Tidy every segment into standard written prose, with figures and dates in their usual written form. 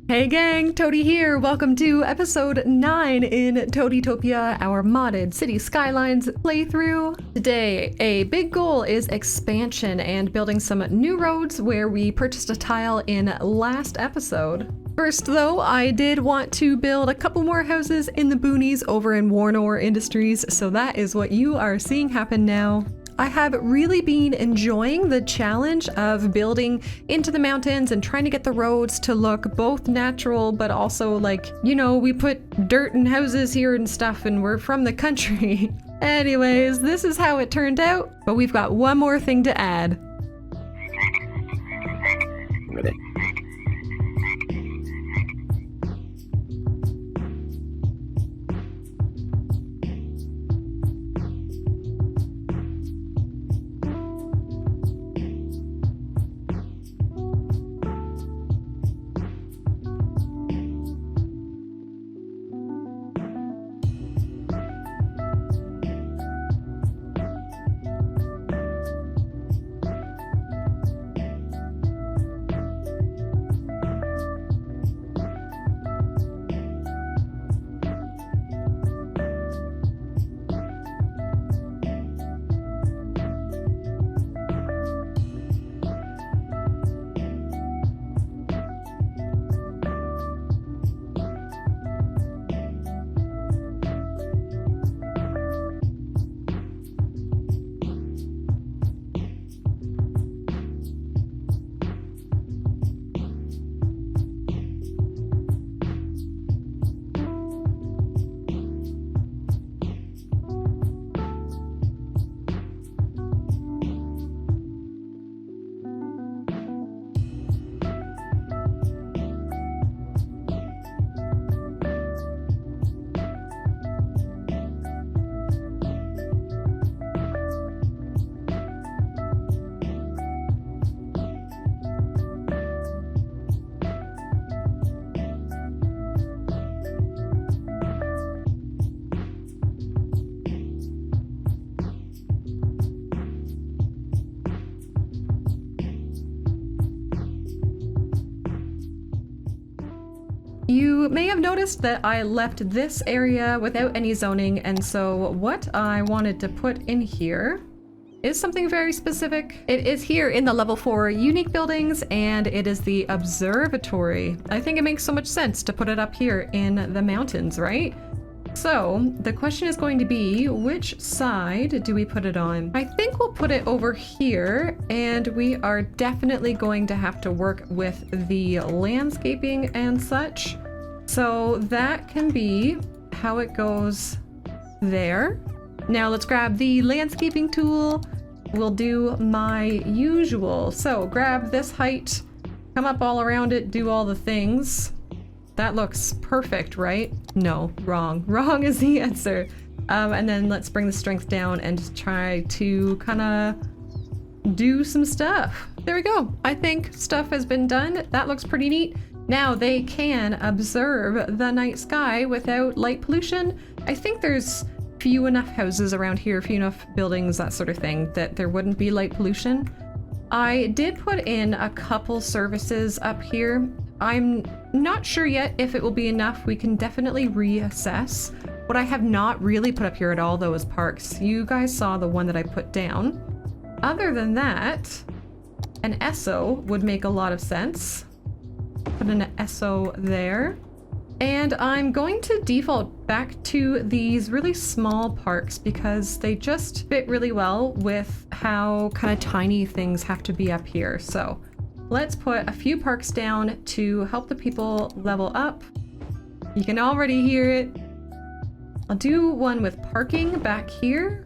Hey gang, Toadie here. Welcome to episode 9 in Toadietopia, our modded City Skylines playthrough. Today, a big goal is expansion and building some new roads where we purchased a tile in last episode. First though, I did want to build a couple more houses in the boonies over in Warnor Industries, so that is what you are seeing happen now. I have really been enjoying the challenge of building into the mountains and trying to get the roads to look both natural, but also like, you know, we put dirt in houses here and stuff and we're from the country. Anyways, this is how it turned out, but we've got one more thing to add. You may have noticed that I left this area without any zoning, and so what I wanted to put in here is something very specific. It is here in the level 4 unique buildings, and it is the observatory. I think it makes so much sense to put it up here in the mountains, right? So the question is going to be, which side do we put it on? I think we'll put it over here, and we are definitely going to have to work with the landscaping and such. So that can be how it goes there. Now let's grab the landscaping tool. We'll do my usual. So grab this height, come up all around it, do all the things. That looks perfect, right? No, wrong. Wrong is the answer. And then let's bring the strength down and just try to kind of do some stuff. There we go. I think stuff has been done. That looks pretty neat. Now they can observe the night sky without light pollution. I think there's few enough houses around here, few enough buildings, that sort of thing, that there wouldn't be light pollution. I did put in a couple services up here. I'm not sure yet if it will be enough. We can definitely reassess. What I have not really put up here at all, though, is parks. You guys saw the one that I put down. Other than that, an ESO would make a lot of sense. Put an ESO there. And I'm going to default back to these really small parks because they just fit really well with how kind of tiny things have to be up here. So let's put a few parks down to help the people level up. You can already hear it. I'll do one with parking back here.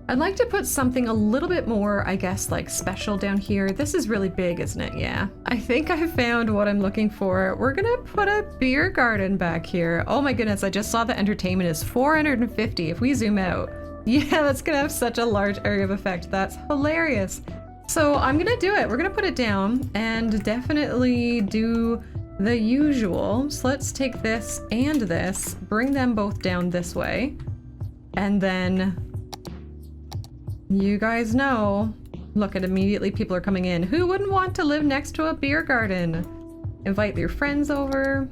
I'd like to put something a little bit more, I guess, like special down here. This is really big, isn't it? Yeah. I think I found what I'm looking for. We're gonna put a beer garden back here. Oh my goodness, I just saw the entertainment is 450 if we zoom out. Yeah, that's gonna have such a large area of effect. That's hilarious. So I'm gonna do it. We're gonna put it down and definitely do the usual. So let's take this and this, bring them both down this way, and then you guys know, look at immediately people are coming in. Who wouldn't want to live next to a beer garden? Invite your friends over.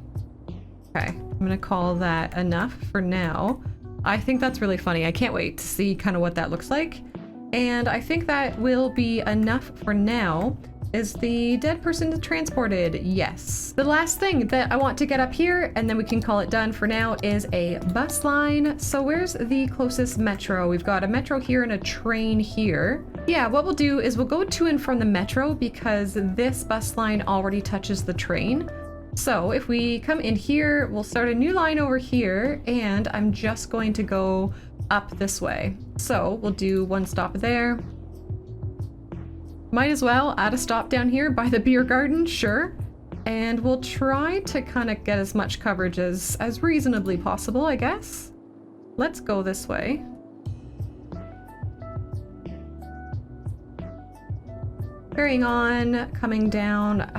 Okay, I'm gonna call that enough for now. I think that's really funny. I can't wait to see kind of what that looks like. And I think that will be enough for now. Is the dead person transported? Yes. The last thing that I want to get up here, and then we can call it done for now, is a bus line. So where's the closest metro? We've got a metro here and a train here. Yeah, what we'll do is we'll go to and from the metro because this bus line already touches the train. So if we come in here, we'll start a new line over here, and I'm just going to go up this way. So we'll do one stop there. Might as well add a stop down here by the beer garden, sure. And we'll try to kind of get as much coverage as reasonably possible, I guess. Let's go this way. Carrying on, coming down.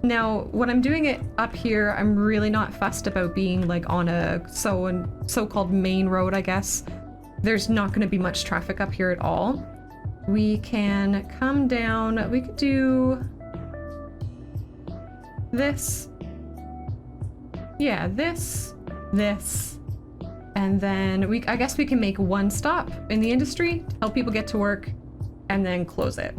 Now, when I'm doing it up here, I'm really not fussed about being like on a so-called main road, I guess. There's not going to be much traffic up here at all. We can come down, we could do this. Yeah, this, and then I guess we can make one stop in the industry to help people get to work and then close it.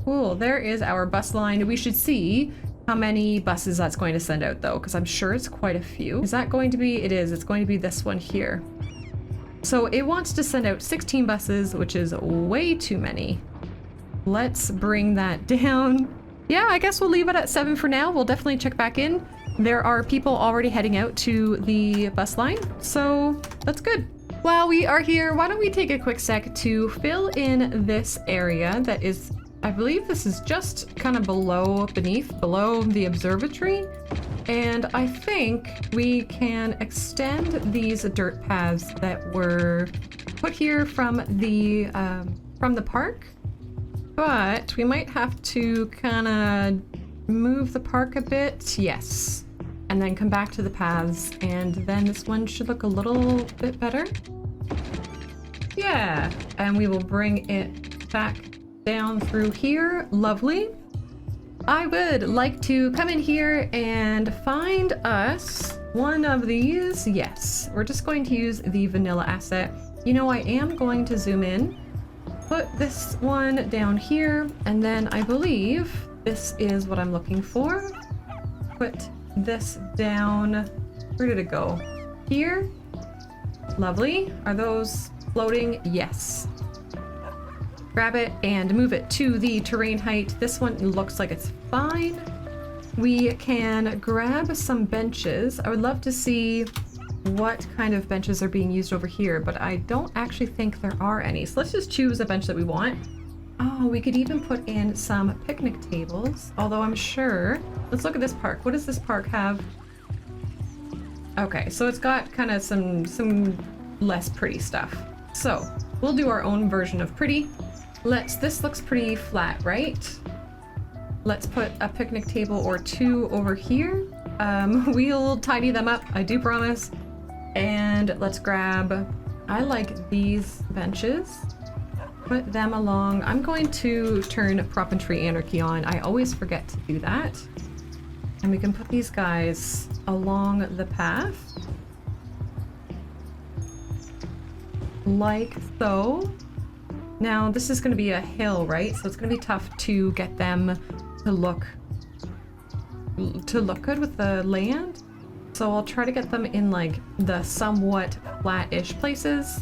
Cool, there is our bus line. We should see how many buses that's going to send out though, because I'm sure it's quite a few. Is that going to be? It is, it's going to be this one here. So it wants to send out 16 buses, which is way too many. Let's bring that down. Yeah, I guess we'll leave it at 7 for now. We'll definitely check back in. There are people already heading out to the bus line, so that's good. While we are here, why don't we take a quick sec to fill in this area that is, I believe this is just kind of below the observatory. And I think we can extend these dirt paths that were put here from the park, but we might have to kind of move the park a bit. Yes. And then come back to the paths, and then this one should look a little bit better. Yeah, and we will bring it back down through here. Lovely. I would like to come in here and find us one of these. Yes, we're just going to use the vanilla asset. You know, I am going to zoom in, put this one down here, and then I believe this is what I'm looking for. Put this down. Where did it go? Here. Lovely. Are those floating? Yes. Grab it and move it to the terrain height. This one looks like it's fine. We can grab some benches. I would love to see what kind of benches are being used over here, but I don't actually think there are any. So let's just choose a bench that we want. Oh, we could even put in some picnic tables, although I'm sure. Let's look at this park. What does this park have? Okay, so it's got kind of some less pretty stuff. So we'll do our own version of pretty. This looks pretty flat, right? Let's put a picnic table or two over here. We'll tidy them up, I do promise. And let's grab, I like these benches. Put them along. I'm going to turn Prop and Tree Anarchy on. I always forget to do that. And we can put these guys along the path. Like so. Now, this is going to be a hill, right? So it's going to be tough to get them to look good with the land. So I'll try to get them in like the somewhat flat-ish places.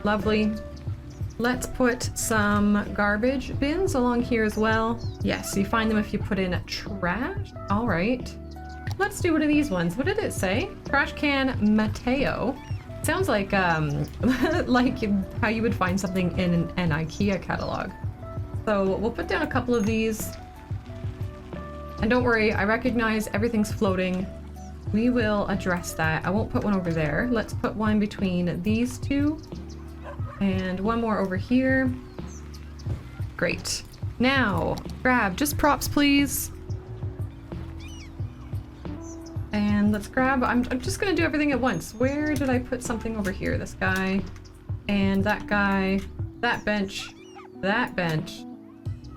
Lovely. Let's put some garbage bins along here as well. Yes, you find them if you put in trash. All right. Let's do one of these ones. What did it say? Trash can Mateo. Sounds like like how you would find something in an IKEA catalog. So we'll put down a couple of these. And don't worry, I recognize everything's floating. We will address that. I won't put one over there. Let's put one between these two. And one more over here. Great. Now, grab just props, please. And let's grab, I'm just gonna do everything at once. Where did I put something over here? This guy, and that guy, that bench,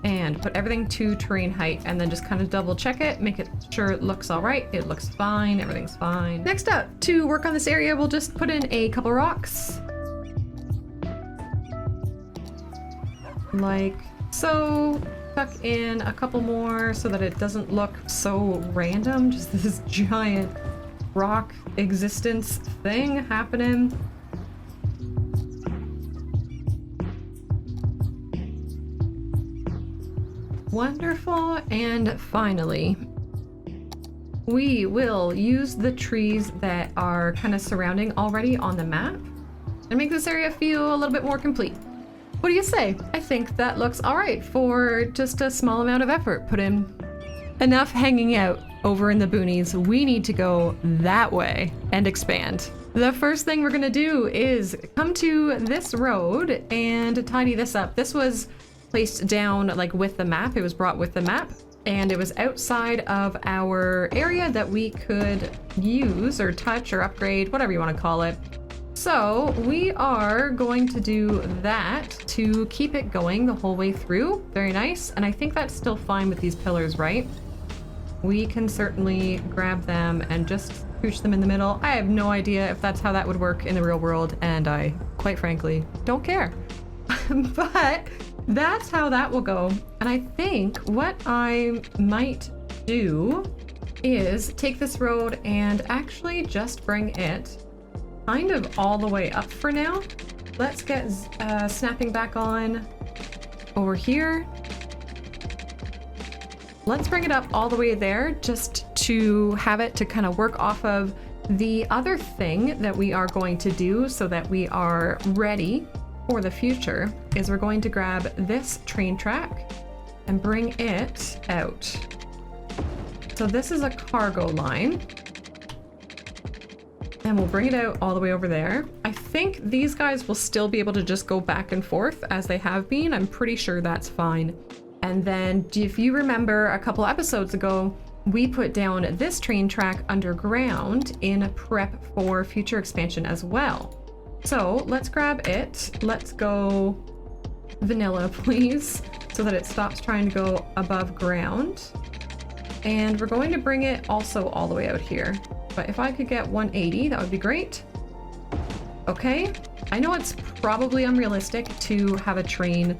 and put everything to terrain height, and then just kind of double check it, make it sure it looks all right. It looks fine, everything's fine. Next up, to work on this area, we'll just put in a couple rocks. Like so. Tuck in a couple more so that it doesn't look so random, just this giant rock existence thing happening. Wonderful, and finally, we will use the trees that are kind of surrounding already on the map and make this area feel a little bit more complete. What do you say? I think that looks all right for just a small amount of effort put in. Enough hanging out over in the boonies. We need to go that way and expand. The first thing we're gonna do is come to this road and tidy this up. This was placed down like with the map. It was brought with the map, and it was outside of our area that we could use or touch or upgrade, whatever you want to call it. So we are going to do that to keep it going the whole way through. Very nice. And I think that's still fine with these pillars, right? We can certainly grab them and just scooch them in the middle. I have no idea if that's how that would work in the real world, and I, quite frankly, don't care. But that's how that will go. And I think what I might do is take this road and actually just bring it kind of all the way up for now. Let's get snapping back on over here. Let's bring it up all the way there just to have it to kind of work off of. The other thing that we are going to do so that we are ready for the future is we're going to grab this train track and bring it out. So this is a cargo line. And we'll bring it out all the way over there. I think these guys will still be able to just go back and forth as they have been. I'm pretty sure that's fine. And then if you remember a couple episodes ago, we put down this train track underground in prep for future expansion as well. So let's grab it. Let's go vanilla, please, so that it stops trying to go above ground. And we're going to bring it also all the way out here. But if I could get 180, that would be great. Okay, I know it's probably unrealistic to have a train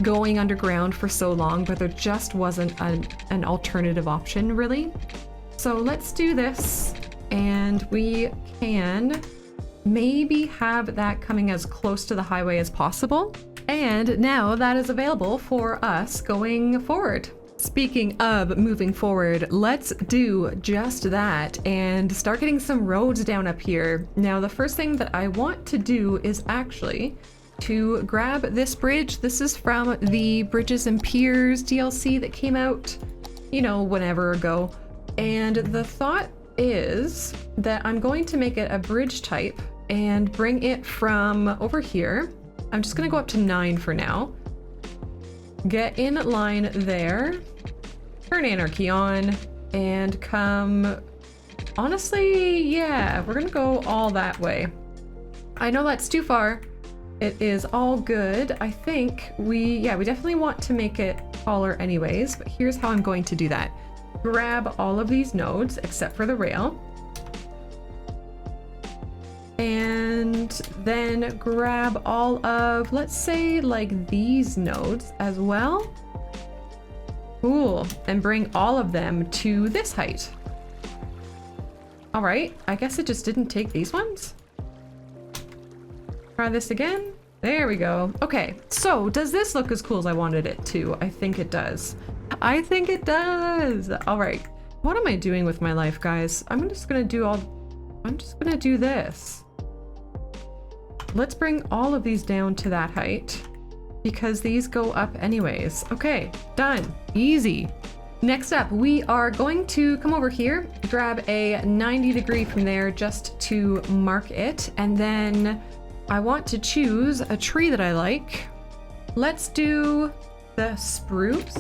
going underground for so long, but there just wasn't an alternative option, really. So let's do this, and we can maybe have that coming as close to the highway as possible. And now that is available for us going forward. Speaking of moving forward, let's do just that and start getting some roads down up here. Now, the first thing that I want to do is actually to grab this bridge. This is from the Bridges and Piers DLC that came out, you know, whenever ago. And the thought is that I'm going to make it a bridge type and bring it from over here. I'm just gonna go up to 9 for now. Get in line there, turn anarchy on, and come, honestly, yeah, we're gonna go all that way. I know that's too far. It is all good. I think we definitely want to make it taller anyways, but here's how I'm going to do that. Grab all of these nodes except for the rail. And then grab all of, let's say, like these nodes as well. Cool. And bring all of them to this height. All right. I guess it just didn't take these ones. Try this again. There we go. Okay. So does this look as cool as I wanted it to? I think it does. I think it does. All right. What am I doing with my life, guys? I'm just going to do this. Let's bring all of these down to that height because these go up anyways. Okay, done. Easy. Next up, we are going to come over here, grab a 90 degree from there just to mark it. And then I want to choose a tree that I like. Let's do the spruce.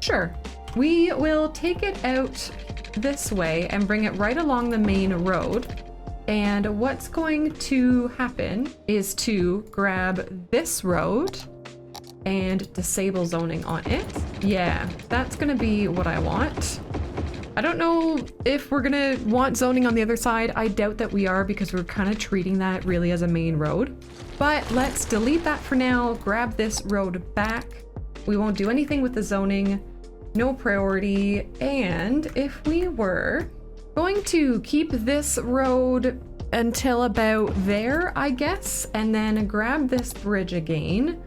Sure. We will take it out this way and bring it right along the main road. And what's going to happen is to grab this road and disable zoning on it. Yeah, that's gonna be what I want. I don't know if we're gonna want zoning on the other side. I doubt that we are because we're kind of treating that really as a main road. But let's delete that for now, grab this road back. We won't do anything with the zoning, no priority. And if we were going to keep this road until about there, I guess, and then grab this bridge again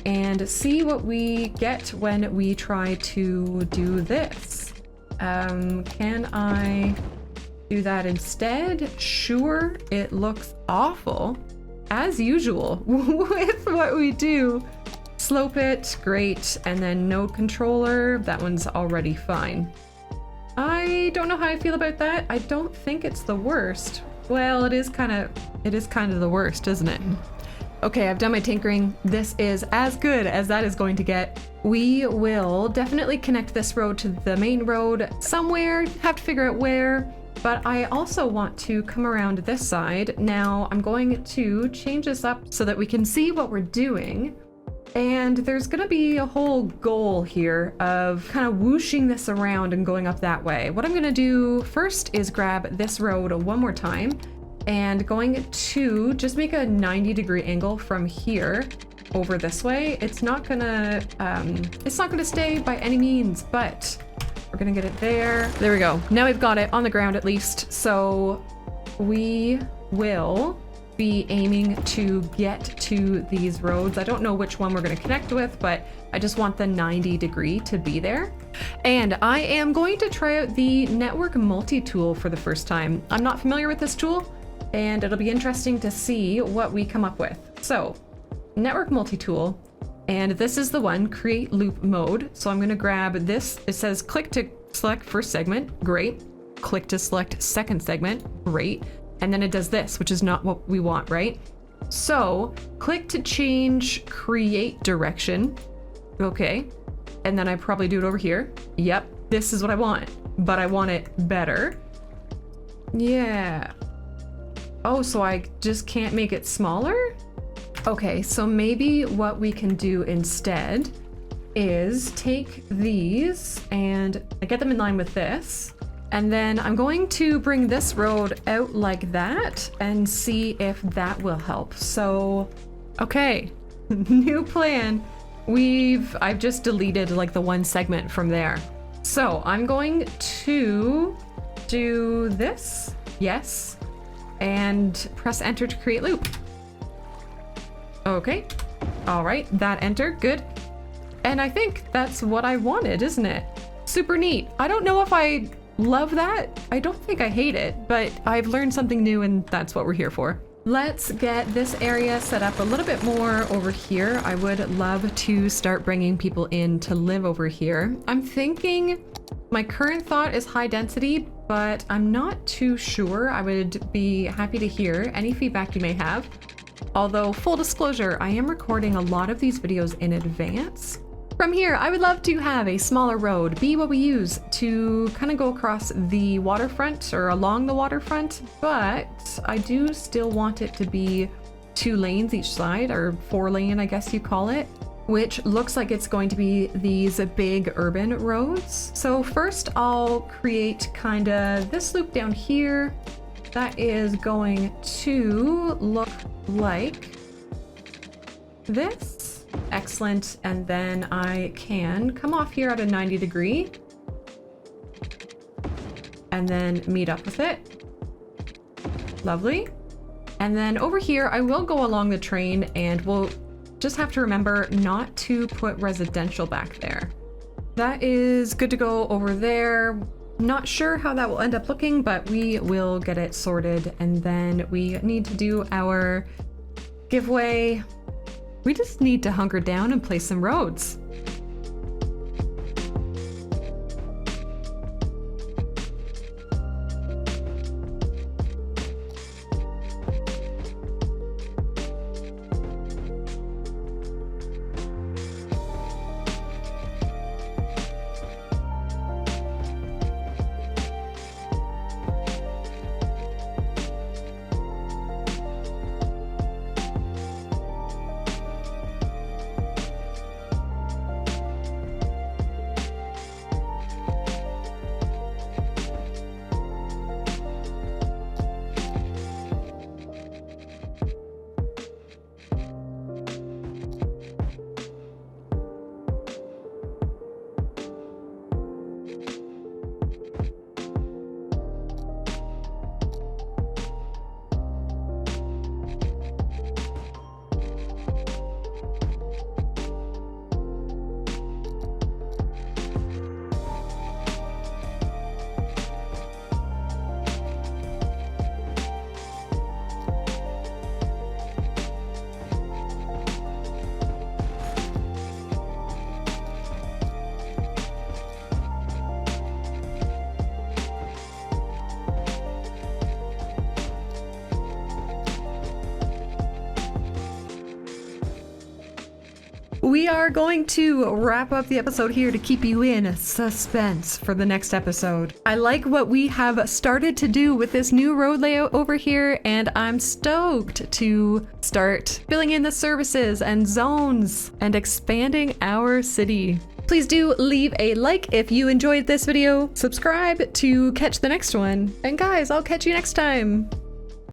and see what we get when we try to do this. Can I do that instead? Sure, it looks awful, as usual with what we do. Slope it, great, and then no controller, that one's already fine. I don't know how I feel about that. I don't think it's the worst. Well, it is kind of the worst, isn't it? Okay, I've done my tinkering. This is as good as that is going to get. We will definitely connect this road to the main road somewhere, have to figure out where, but I also want to come around this side. Now I'm going to change this up so that we can see what we're doing. And there's gonna be a whole goal here of kind of whooshing this around and going up that way. What I'm gonna do first is grab this road one more time and going to just make a 90-degree angle from here over this way. It's not gonna stay by any means, but we're gonna get it there. There we go. Now we've got it on the ground at least. So we will be aiming to get to these roads. I don't know which one we're gonna connect with, but I just want the 90-degree to be there. And I am going to try out the network multi-tool for the first time. I'm not familiar with this tool, and it'll be interesting to see what we come up with. So, network multi-tool, and this is the one, create loop mode. So I'm gonna grab this. It says click to select first segment, great. Click to select second segment, great. And then it does this, which is not what we want, right? So click to change create direction. Okay. And then I probably do it over here. Yep, this is what I want, but I want it better. Yeah. Oh, so I just can't make it smaller? Okay, so maybe what we can do instead is take these and get them in line with this. And then I'm going to bring this road out like that and see if that will help. So, okay, new plan. I've just deleted like the one segment from there. So I'm going to do this, yes, and press enter to create loop. Okay, all right, that enter, good. And I think that's what I wanted, isn't it? Super neat. I don't know if I love that. I don't think I hate it, but I've learned something new and that's what we're here for. Let's get this area set up a little bit more over here. I would love to start bringing people in to live over here. I'm thinking my current thought is high density, but I'm not too sure. I would be happy to hear any feedback you may have. Although, full disclosure, I am recording a lot of these videos in advance. From here, I would love to have a smaller road be what we use to kind of go across the waterfront or along the waterfront, but I do still want it to be 2 lanes each side, or 4 lane, I guess you call it, which looks like it's going to be these big urban roads. So first I'll create kind of this loop down here that is going to look like this. Excellent. And then I can come off here at a 90-degree and then meet up with it. Lovely. And then over here, I will go along the train and we'll just have to remember not to put residential back there. That is good to go over there. Not sure how that will end up looking, but we will get it sorted. And then we need to do our giveaway. We just need to hunker down and play some roads. we are going to wrap up the episode here to keep you in suspense for the next episode. I like what we have started to do with this new road layout over here, and I'm stoked to start filling in the services and zones and expanding our city. Please do leave a like if you enjoyed this video, subscribe to catch the next one, and guys, I'll catch you next time.